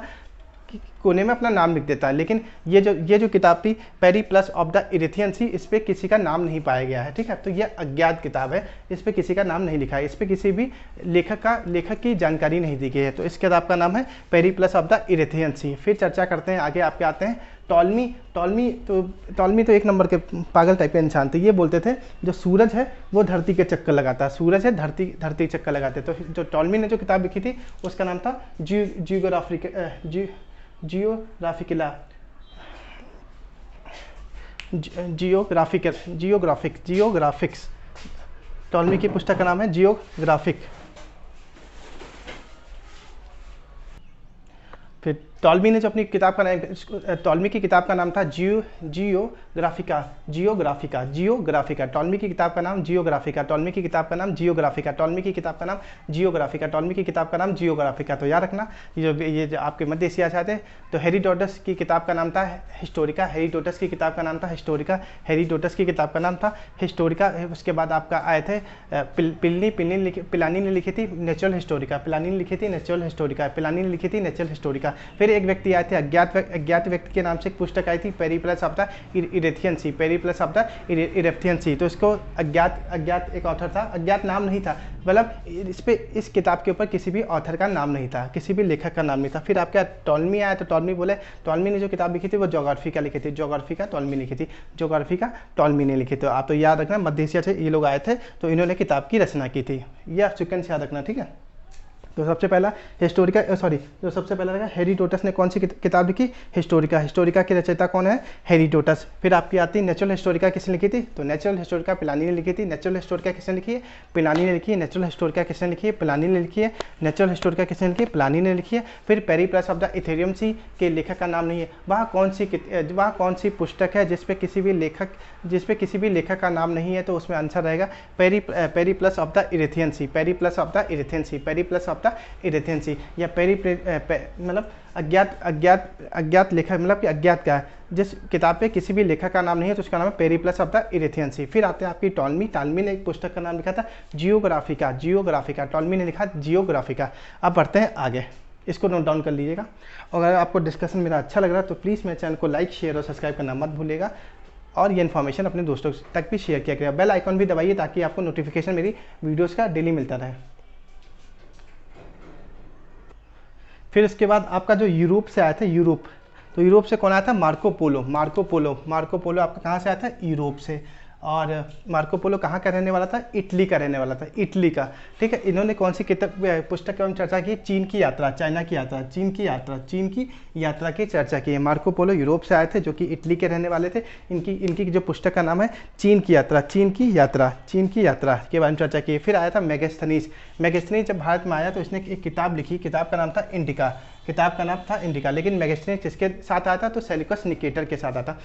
कोने में अपना नाम लिख देता है, लेकिन ये जो किताब थी पेरिप्लस ऑफ द इरेथियन सी, इस पर किसी का नाम नहीं पाया गया है, ठीक है। तो ये अज्ञात किताब है, इस पर किसी का नाम नहीं लिखा है, इस पर किसी भी लेखक की जानकारी नहीं दी गई है। तो इस किताब का नाम है पेरिप्लस ऑफ द इरेथियन सी। फिर चर्चा करते हैं, आगे आपके आते हैं टॉलमी। टॉलमी तो एक नंबर के पागल टाइप के इंसान थे। ये बोलते थे जो सूरज है वो धरती के चक्कर लगाता है, सूरज है धरती चक्कर लगाते। तो जो टॉलमी ने जो किताब लिखी थी उसका नाम था जियोग्राफिक्स। टॉलमी की पुस्तक का नाम है जियोग्राफिक। फिर टॉलमी ने जो अपनी किताब का नाम, टॉलमी की किताब का नाम था जियोग्राफिका। टॉलमी की किताब का नाम जियोग्राफिका, टॉलमी की किताब का नाम जियोग्राफिका, टॉलमी की किताब का नाम जियोग्राफिका, टॉलमी की किताब का नाम जियोग्राफिका। तो याद रखना, ये जो आपके मध्य एशिया से आते। तो हेरोडोटस की किताब का नाम था हिस्टोरिका, हेरोडोटस की किताब का नाम था हिस्टोरिका, हेरोडोटस की किताब का नाम था हिस्टोरिका। उसके बाद आपका आए थे पिलानी ने लिखी थी नेचुरल हिस्टोरिका, पिलानी ने लिखी थी नेचुरल हिस्टोरिका, पिलानी ने लिखी थी नेचुरल हिस्टोरिका। फिर एक व्यक्ति आए थे अज्ञात व्यक्ति के नाम से एक पुस्तक आई थी, Periplus of the Erythraean sea, Periplus of the Erythraean sea. तो इसको अज्ञात एक ऑथर था, अज्ञात नाम नहीं था, मतलब इस किताब के ऊपर किसी भी ऑथर का नाम नहीं था, किसी भी लेखक का नाम नहीं था। फिर आपका टॉलमी आया, तो टॉलमी बोले, टॉलमी ने जो किताब लिखी थी वो ज्योग्राफी का लिखी थी, ज्योग्राफी का टॉलमी लिखी थी, ज्योग्राफी का टॉलमी ने लिखी थी। आप तो याद रखना, मध्य एशिया से ये लोग आए थे, तो इन्होंने किताब की रचना की थी, यह सिक्वेंस याद रखना, ठीक है। तो सबसे पहला जो सबसे पहला लगा हेरोडोटस ने कौन सी किताब लिखी, हिस्टोरिका। हिस्टोरिका के रचयिता कौन है, हेरोडोटस। फिर आपकी आती है नेचुरल हिस्टोरिका, किसने लिखी थी, तो नेचुरल हिस्टोरिका प्लानी ने लिखी थी। नेचुरल हिस्टोरिका किसने लिखी है, प्लानी ने लिखी है। नेचुरल हिस्टोरिका किसने लिखी है, प्लानी ने लिखी है। नेचुरल हिस्टोरिका किसने लिखी है, प्लानी ने लिखी है। फिर पेरिप्लस ऑफ द इथेरियम सी के लेखक का नाम नहीं है। वह कौन सी पुस्तक है जिसपे किसी भी लेखक का नाम नहीं है, तो उसमें आंसर रहेगा Periplus of the Erythraean sea, Periplus of the Erythraean sea, Periplus of the Erythraean sea. या मतलब अज्ञात लेखक, मतलब कि अज्ञात क्या है, जिस किताब पे किसी भी लेखक का नाम नहीं है, तो उसका नाम है पेरिप्लस ऑफ द इरेथियन सी। फिर आते हैं आपकी टॉलमी ने एक पुस्तक का नाम लिखा था जियोग्राफिका, टॉलमी ने लिखा जियोग्राफिका। अब बढ़ते हैं आगे, इसको नोट डाउन कर लीजिएगा। और अगर आपको डिस्कशन मेरा अच्छा लग रहा है तो प्लीज़ मेरे चैनल को लाइक, शेयर और सब्सक्राइब करना मत भूलिएगा, और ये इन्फॉर्मेशन अपने दोस्तों तक भी शेयर किया करिएगा। बेल आइकॉन भी दबाइए ताकि आपको नोटिफिकेशन मेरी वीडियोज़ का डेली मिलता रहे। फिर इसके बाद आपका जो यूरोप से आया था, तो यूरोप से कौन आया था, मार्को पोलो आपका कहाँ से आया था, यूरोप से। और मार्को पोलो कहाँ का रहने वाला था, इटली का रहने वाला था, इटली का, ठीक है। इन्होंने कौन सी पुस्तक की चर्चा की, चीन की यात्रा की चर्चा की है। मार्को पोलो यूरोप से आए थे, जो कि इटली के रहने वाले थे। इनकी जो पुस्तक का नाम है चीन की यात्रा के बारे में चर्चा की। फिर आया था मेगास्थनीज जब भारत में आया तो इसने एक किताब लिखी, किताब का नाम था इंडिका, लेकिन मेगास्थनीज किसके साथ आया था, तो सेल्यूकस निकेटर के साथ आया था,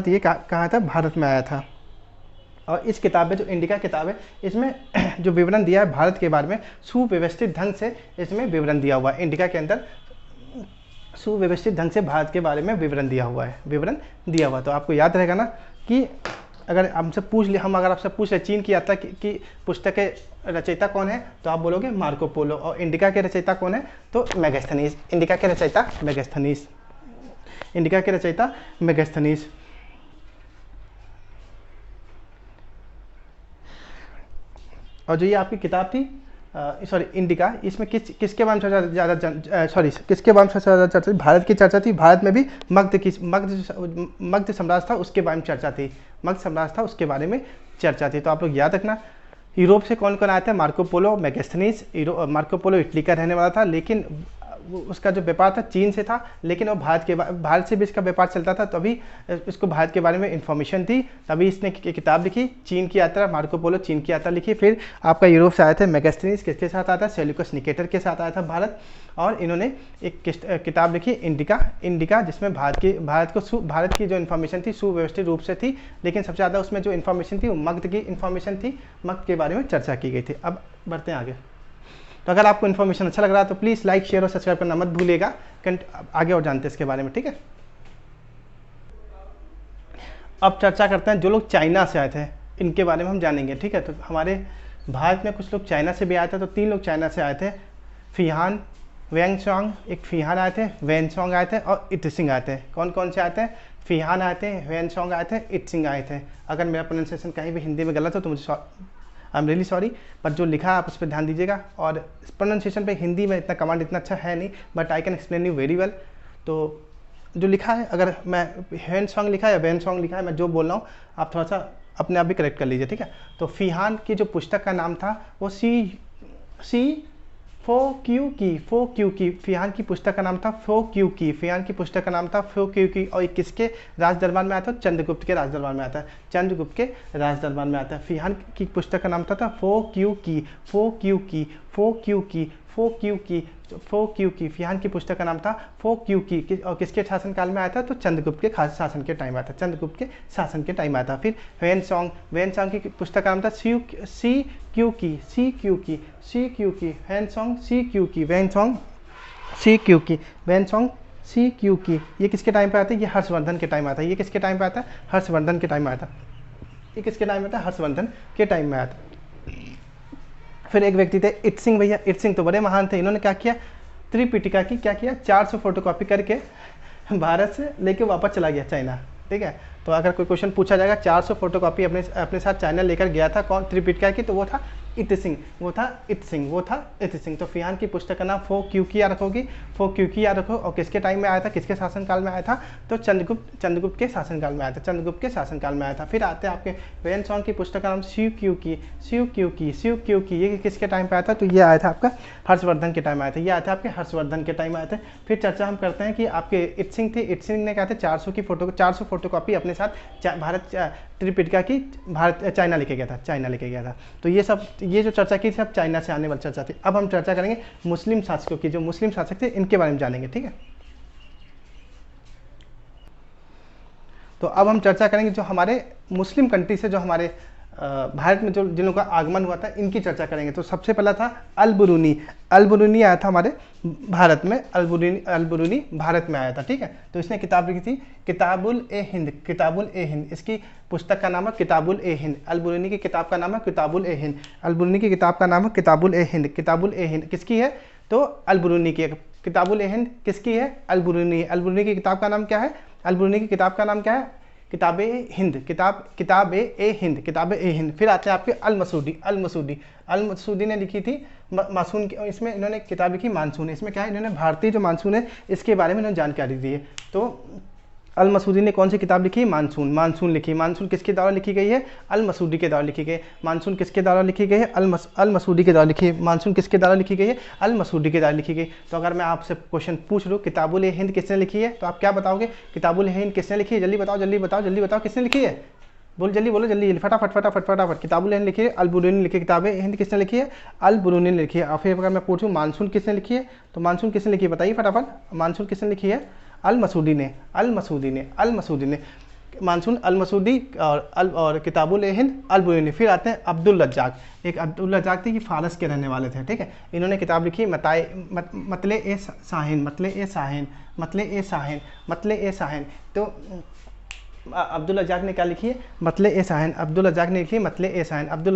ये कहाँ था, भारत में आया था। और इस किताब में जो इंडिका किताब है, इसमें जो विवरण दिया है भारत के बारे में, सुव्यवस्थित ढंग से इसमें विवरण दिया हुआ है। इंडिका के अंदर सुव्यवस्थित ढंग से भारत के बारे में विवरण दिया हुआ है। तो आपको याद रहेगा ना कि अगर आपसे पूछ ले चीन की यात्रा की पुस्तक के रचयिता कौन है, तो आप बोलोगे मार्को पोलो। और इंडिका के रचयिता कौन है, तो मेगास्थनीज। इंडिका के रचयिता मेगास्थनीज। और जो ये आपकी किताब थी इंडिका, इसमें किसके बारे में चर्चा थी, भारत की चर्चा थी। भारत में भी मगध सम्राट था, उसके बारे में चर्चा थी। तो आप लोग याद रखना, यूरोप से कौन कौन आया था, Marco Polo, Megasthenes. Marco Polo Italy का रहने वाला था, लेकिन उसका जो व्यापार था चीन से था, लेकिन वो भारत से भी इसका व्यापार चलता था, तभी इसको भारत के बारे में इंफॉर्मेशन थी, तभी इसने किताब लिखी चीन की यात्रा, मार्को पोलो चीन की यात्रा लिखी। फिर आपका यूरोप से आया था मेगास्थनीज, किसके साथ आया था, सेल्यूकस निकेटर के साथ आया था भारत, और इन्होंने एक किताब लिखी इंडिका, जिसमें भारत की जो इन्फॉर्मेशन थी सुव्यवस्थित रूप से थी, लेकिन सबसे ज़्यादा उसमें जो इन्फॉर्मेशन थी वो मगध की इन्फॉर्मेशन थी, मगध के बारे में चर्चा की गई थी। अब बढ़ते हैं आगे। तो अगर आपको इन्फॉर्मेशन अच्छा लग रहा है तो प्लीज़ लाइक, शेयर और सब्सक्राइब करना मत भूलिएगा। आगे और जानते हैं इसके बारे में, ठीक है। अब चर्चा करते हैं जो लोग चाइना से आए थे, इनके बारे में हम जानेंगे, ठीक है। तो हमारे भारत में कुछ लोग चाइना से भी आए थे, तो 3 लोग चाइना से आए थे, फिहान वेंगसोंग, एक फिहान आए थे, वेनसोंग आए थे, और इटसिंग आए थे। कौन कौन से आए थे, फिहान आए थे, वेनसोंग आए थे, इटसिंग आए थे। अगर मेरा प्रोनाउंसिएशन कहीं भी हिंदी में गलत हो तो मुझे आई एम रियली सॉरी, पर जो लिखा है आप उस पर ध्यान दीजिएगा। और प्रोनाउंसिएशन पे हिंदी में इतना कमांड इतना अच्छा है नहीं, but I can explain you very well. तो जो लिखा है, अगर मैं हैंड सॉन्ग लिखा है या वैन सॉन्ग लिखा है, मैं जो बोल रहा हूँ आप थोड़ा सा अपने आप भी करेक्ट कर लीजिए, ठीक है। तो फिहान की जो पुस्तक का नाम था वो फो क्यू की, फिहान की पुस्तक का नाम था फो क्यू की, और किसके राज दरबार में आया था, चंद्रगुप्त के राज दरबार में आता है। फिहान की पुस्तक का नाम था फो क्यू की, फिहान की पुस्तक का नाम था फो क्यू की, और किसके शासनकाल में आया था, तो चंद्रगुप्त के शासन के टाइम आया था। फिर वेनसोंग की पुस्तक का नाम था सी क्यू की, ये किसके टाइम पे आता है, ये हर्षवर्धन के टाइम आता है। हर्षवर्धन के टाइम में आया था। फिर एक व्यक्ति थे इटसिंग भैया, इटसिंग तो बड़े महान थे। इन्होंने क्या किया, त्रिपिटिका की क्या किया, 400 फोटोकॉपी करके भारत से लेके वापस चला गया चाइना। ठीक है, तो अगर कोई क्वेश्चन पूछा जाएगा 400 फोटोकॉपी अपने साथ चाइना लेकर गया था कौन त्रिपिटिका की, तो वो था इत सिंह, वो था इत सिंह। तो फियान की पुस्तक का नाम फो क्यूकिया रखोगी, फो क्यूकिया रखो। और किसके टाइम में आया था, किसके शासनकाल में आया था, तो चंद्रगुप्त के शासनकाल में आया था, चंद्रगुप्त के शासनकाल में आया था। फिर आते हैं आपके वेनसॉन्ग की पुस्तक का नाम शिव क्यूकी, ये किसके टाइम पे आया था, तो ये आया था आपका हर्षवर्धन के टाइम आया था, ये आया था आपके हर्षवर्धन के टाइम आए थे। फिर चर्चा हम करते हैं कि आपके इत सिंह थे, इत सिंह ने क्या थे 400 फोटोकॉपी अपने साथ भारत त्रिपिटिका की चाइना लेके गया था। तो ये जो चर्चा की सब चाइना से आने वाली चर्चा थी। अब हम चर्चा करेंगे मुस्लिम शासकों की, जो मुस्लिम शासक थे इनके बारे में जानेंगे। ठीक है, तो अब हम चर्चा करेंगे जो हमारे मुस्लिम कंट्री से जो हमारे भारत में जो जिन लोगों का आगमन हुआ था इनकी चर्चा करेंगे। तो सबसे पहला था अल-बुरूनी आया था हमारे भारत में, अल-बुरूनी भारत में आया था। ठीक है, तो इसने किताब लिखी थी किताबुल ए हिंद। इसकी पुस्तक का नाम है किताबुल ए हिंद। अल-बुरूनी की किताब का नाम है किताबुल ए हिंद। किताबुल ए हिंद किसकी है, तो अल-बुरूनी की। किताबुल ए हिंद किसकी है, अल-बुरूनी की किताब का नाम क्या है, किताब ए हिंद। फिर आते हैं आपके अल-मसूदी ने लिखी थी मासून, इसमें इन्होंने किताब लिखी मानसून। इसमें क्या है, इन्होंने भारतीय जो मानसून है इसके बारे में इन्होंने जानकारी दी है। तो अल-मसूदी ने कौन सी किताब लिखी, मानसून लिखी। मानसून किसके द्वारा लिखी गई है, अल-मसूदी के द्वारा लिखी गई। मानसून किसके द्वारा लिखी गई है, अल-मसूदी के द्वारा लिखी है। मानसून किसके द्वारा लिखी गई है, अल-मसूदी के द्वारा लिखी गई। तो अगर मैं आपसे क्वेश्चन पूछ लूँ किताबुल हिंद किसने लिखी है, तो आप क्या बताओगे, किताबुल हिंद किसने लिखी है, जल्दी बताओ किसने लिखी है, जल्दी बोलो फटाफट। किताबुल हिंद लिखी है अल-बुरूनी लिखी है। किताब हिंद किसने लिखी है, अल-बुरूनी ने लिखी है। और फिर अगर मैं पूछूँ मानसून किसने लिखी है, तो मानसून किसने लिखी है, बताइए फटाफट। मानसून किसने लिखी है, अल-मसूदी ने। मानसून अल-मसूदी और किताबुल हिंद अल-बुरूनी। फिर आते हैं अब्दुल रज्जाक। एक अब्दुल रज्जाक थे, ये फारस के रहने वाले थे। ठीक है, इन्होंने किताब लिखी मतले ए साहिन। तो अब्दुल रज्जाक ने क्या लिखी है, मतले ए साहिन। अब्दुल रज्जाक ने लिखी मतले ए साहिन। अब्दुल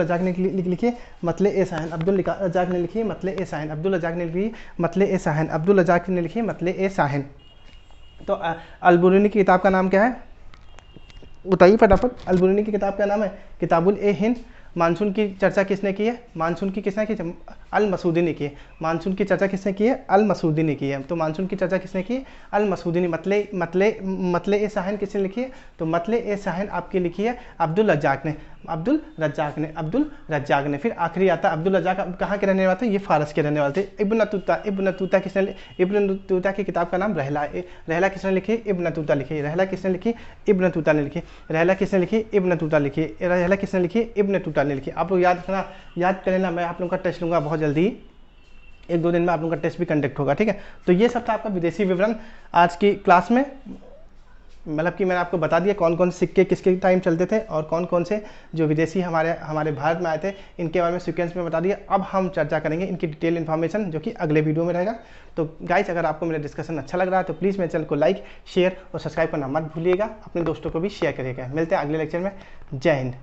रज्जाक ने लिखी मतले ए साहिन। तो अल-बुरूनी की किताब का नाम क्या है, बताइए फटाफट। अल-बुरूनी की किताब का नाम है किताबुल ए हिंद। मानसून की चर्चा किसने की है, अल-मसूदी ने की है। मानसून की चर्चा किसने की है, अल-मसूदी ने की है। तो मानसून की चर्चा किसने की है, अल-मसूदी ने। मतले ए साहिन किसने लिखी है, तो मतले ए साहिन आपकी लिखी है अब्दुल रज्जाक ने। फिर आखिरी आता है अब्दुल रज्जाक कहाँ के रहने वाले थे, ये फारस के रहने वाले थे। इब्न तूता की किताब का नाम रहला किसने लिखी, इब्न तूता ने लिखी। रहला किसने लिखी। आप लोग याद कर लेना, मैं आप लोगों का टेस्ट लूँगा बहुत जल्दी, 1-2 दिन में आप लोगों का टेस्ट भी कंडक्ट होगा। ठीक है, तो ये सब था आपका विदेशी विवरण आज की क्लास में। मतलब कि मैंने आपको बता दिया कौन कौन से सिक्के किसके टाइम चलते थे और कौन कौन से जो विदेशी हमारे भारत में आए थे इनके बारे में सीक्वेंस में बता दिया। अब हम चर्चा करेंगे इनकी डिटेल इन्फॉर्मेशन जो कि अगले वीडियो में रहेगा। तो गाइस, अगर आपको मेरा डिस्कशन अच्छा लग रहा है तो प्लीज़ मेरे चैनल को लाइक, शेयर और सब्सक्राइब करना मत भूलिएगा। अपने दोस्तों को भी शेयर करिएगा। मिलते हैं अगले लेक्चर में। जय हिंद।